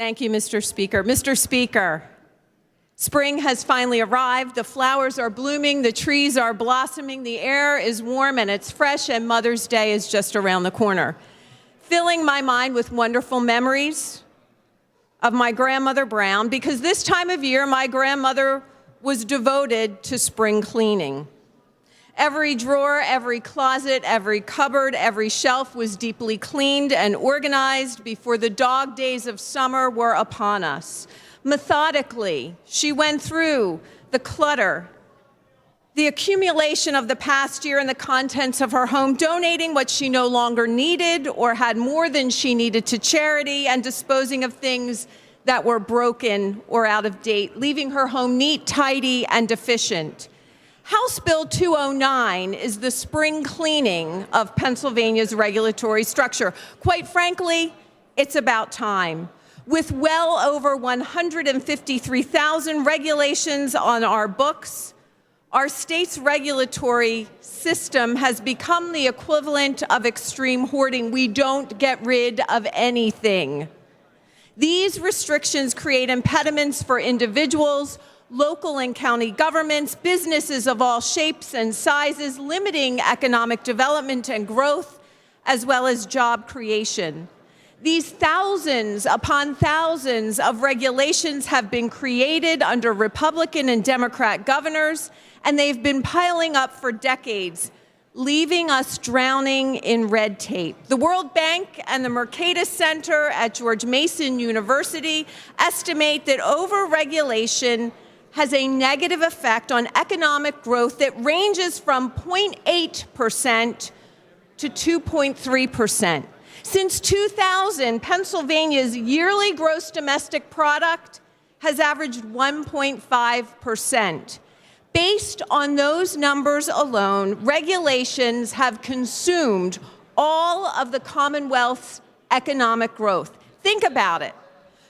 Thank you, Mr. Speaker. Mr. Speaker, spring has finally arrived. The flowers are blooming, the trees are blossoming, the air is warm and it's fresh, and Mother's Day is just around the corner, filling my mind with wonderful memories of my grandmother Brown, because this time of year, my grandmother was devoted to spring cleaning. Every drawer, every closet, every cupboard, every shelf was deeply cleaned and organized before the dog days of summer were upon us. Methodically, she went through the clutter, the accumulation of the past year and the contents of her home, donating what she no longer needed or had more than she needed to charity, and disposing of things that were broken or out of date, leaving her home neat, tidy, and efficient. House Bill 209 is the spring cleaning of Pennsylvania's regulatory structure. Quite frankly, it's about time. With well over 153,000 regulations on our books, our state's regulatory system has become the equivalent of extreme hoarding. We don't get rid of anything. These restrictions create impediments for individuals, local and county governments, businesses of all shapes and sizes, limiting economic development and growth, as well as job creation. These thousands upon thousands of regulations have been created under Republican and Democrat governors, and they've been piling up for decades, leaving us drowning in red tape. The World Bank and the Mercatus Center at George Mason University estimate that overregulation has a negative effect on economic growth that ranges from 0.8% to 2.3%. Since 2000, Pennsylvania's yearly gross domestic product has averaged 1.5%. Based on those numbers alone, regulations have consumed all of the Commonwealth's economic growth. Think about it.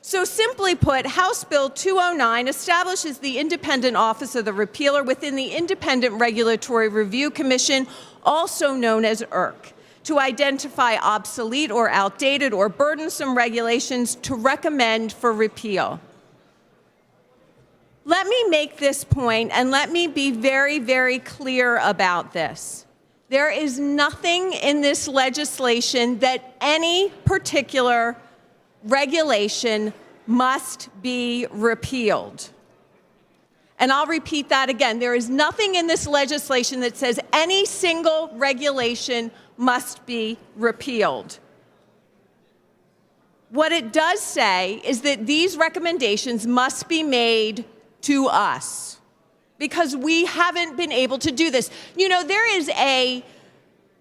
So simply put, House Bill 209 establishes the independent office of the repealer within the Independent Regulatory Review Commission, also known as IRC, to identify obsolete or outdated or burdensome regulations to recommend for repeal. Let me make this point, and let me be very, very clear about this. There is nothing in this legislation that any particular regulation must be repealed. And I'll repeat that again. There is nothing in this legislation that says any single regulation must be repealed. What it does say is that these recommendations must be made to us, because we haven't been able to do this. You know, there is an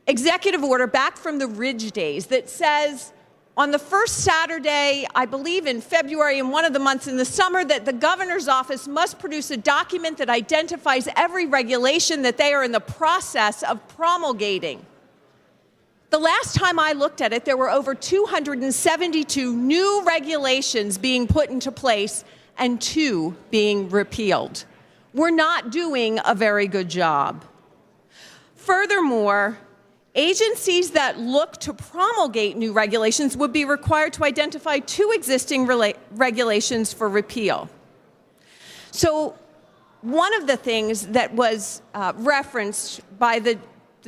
executive order back from the Ridge days that says on the first Saturday, I believe in February, in one of the months in the summer, that the governor's office must produce a document that identifies every regulation that they are in the process of promulgating. The last time I looked at it, there were over 272 new regulations being put into place and 2 being repealed. We're not doing a very good job. Furthermore, agencies that look to promulgate new regulations would be required to identify 2 existing regulations for repeal. So one of the things that was referenced by the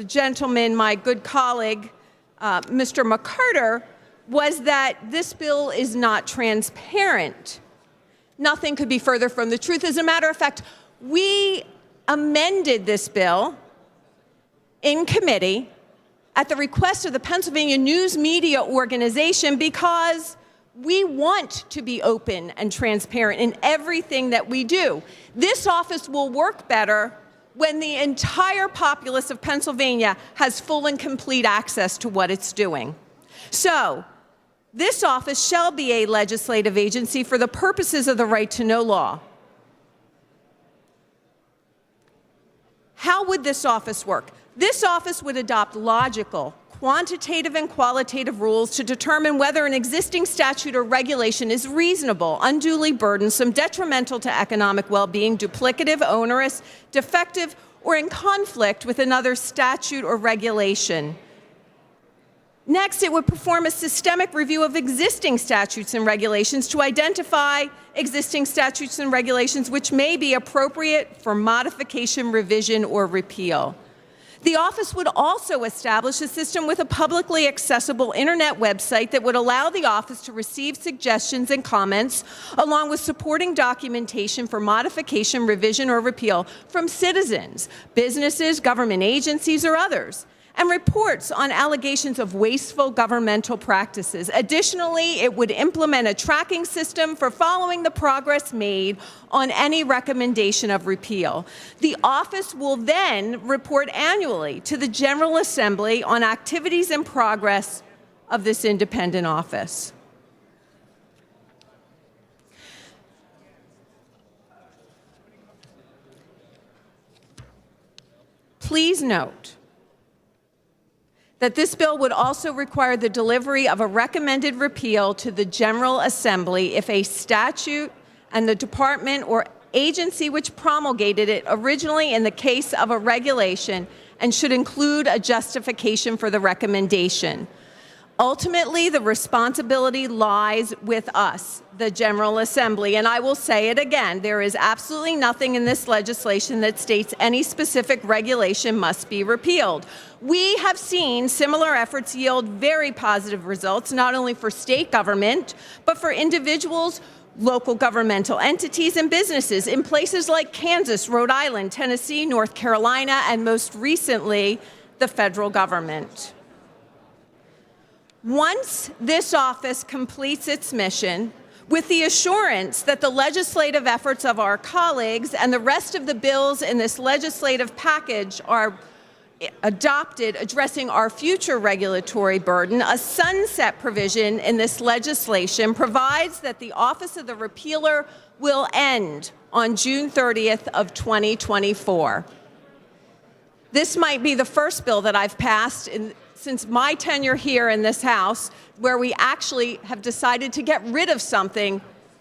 gentleman, my good colleague, Mr. McCarter, was that this bill is not transparent. Nothing could be further from the truth. As a matter of fact, we amended this bill in committee at the request of the Pennsylvania News Media Organization, because we want to be open and transparent in everything that we do. This office will work better when the entire populace of Pennsylvania has full and complete access to what it's doing. So, this office shall be a legislative agency for the purposes of the right to know law. How would this office work? This office would adopt logical, quantitative and qualitative rules to determine whether an existing statute or regulation is reasonable, unduly burdensome, detrimental to economic well-being, duplicative, onerous, defective, or in conflict with another statute or regulation. Next, it would perform a systemic review of existing statutes and regulations to identify existing statutes and regulations which may be appropriate for modification, revision, or repeal. The office would also establish a system with a publicly accessible internet website that would allow the office to receive suggestions and comments, along with supporting documentation for modification, revision, or repeal from citizens, businesses, government agencies, or others, and reports on allegations of wasteful governmental practices. Additionally, it would implement a tracking system for following the progress made on any recommendation of repeal. The office will then report annually to the General Assembly on activities and progress of this independent office. Please note that this bill would also require the delivery of a recommended repeal to the General Assembly if a statute and the department or agency which promulgated it originally in the case of a regulation and should include a justification for the recommendation. Ultimately, the responsibility lies with us, the General Assembly, and I will say it again, there is absolutely nothing in this legislation that states any specific regulation must be repealed. We have seen similar efforts yield very positive results, not only for state government, but for individuals, local governmental entities, and businesses in places like Kansas, Rhode Island, Tennessee, North Carolina, and most recently, the federal government. Once this office completes its mission, with the assurance that the legislative efforts of our colleagues and the rest of the bills in this legislative package are adopted addressing our future regulatory burden, a sunset provision in this legislation provides that the Office of the Repealer will end on June 30th of 2024. This might be the first bill that I've passed since my tenure here in this House where we actually have decided to get rid of something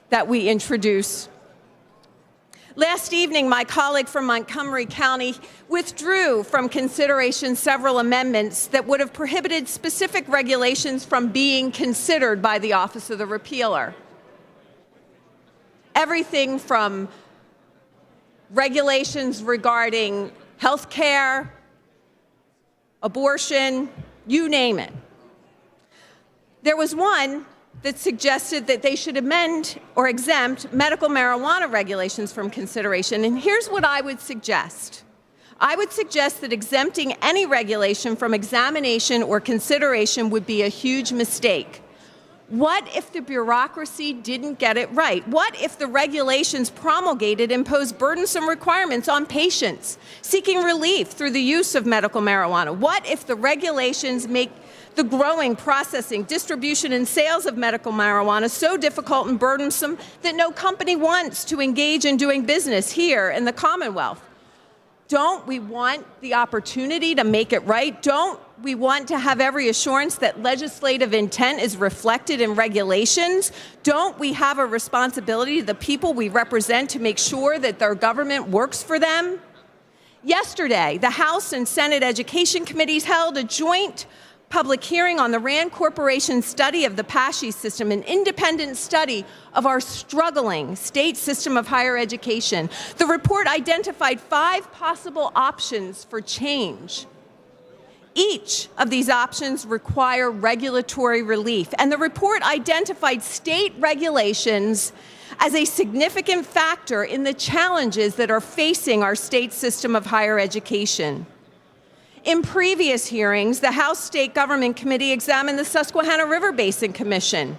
that we introduced. Last evening, my colleague from Montgomery County withdrew from consideration several amendments that would have prohibited specific regulations from being considered by the Office of the Repealer. Everything from regulations regarding health care, abortion, you name it. There was one that suggested that they should amend or exempt medical marijuana regulations from consideration. And here's what I would suggest. I would suggest that exempting any regulation from examination or consideration would be a huge mistake. What if the bureaucracy didn't get it right? What if the regulations promulgated impose burdensome requirements on patients seeking relief through the use of medical marijuana? What if the regulations make the growing, processing, distribution, and sales of medical marijuana so difficult and burdensome that no company wants to engage in doing business here in the Commonwealth? Don't we want the opportunity to make it right? Don't we want to have every assurance that legislative intent is reflected in regulations? Don't we have a responsibility to the people we represent to make sure that their government works for them? Yesterday, the House and Senate Education Committees held a joint public hearing on the RAND Corporation study of the PASHE system, an independent study of our struggling state system of higher education. The report identified 5 possible options for change. Each of these options require regulatory relief, and the report identified state regulations as a significant factor in the challenges that are facing our state system of higher education. In previous hearings, the House State Government Committee examined the Susquehanna River Basin Commission.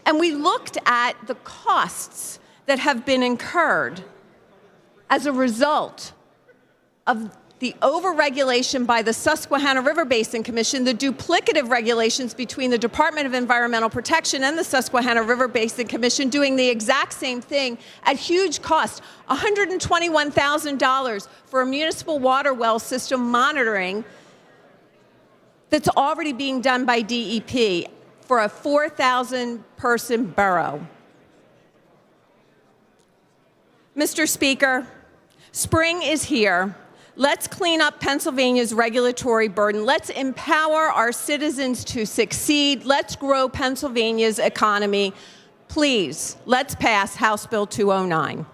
And we looked at the costs that have been incurred as a result of the overregulation by the Susquehanna River Basin Commission, the duplicative regulations between the Department of Environmental Protection and the Susquehanna River Basin Commission doing the exact same thing at huge cost, $121,000 for a municipal water well system monitoring that's already being done by DEP for a 4,000-person borough. Mr. Speaker, spring is here. Let's clean up Pennsylvania's regulatory burden. Let's empower our citizens to succeed. Let's grow Pennsylvania's economy. Please, let's pass House Bill 209.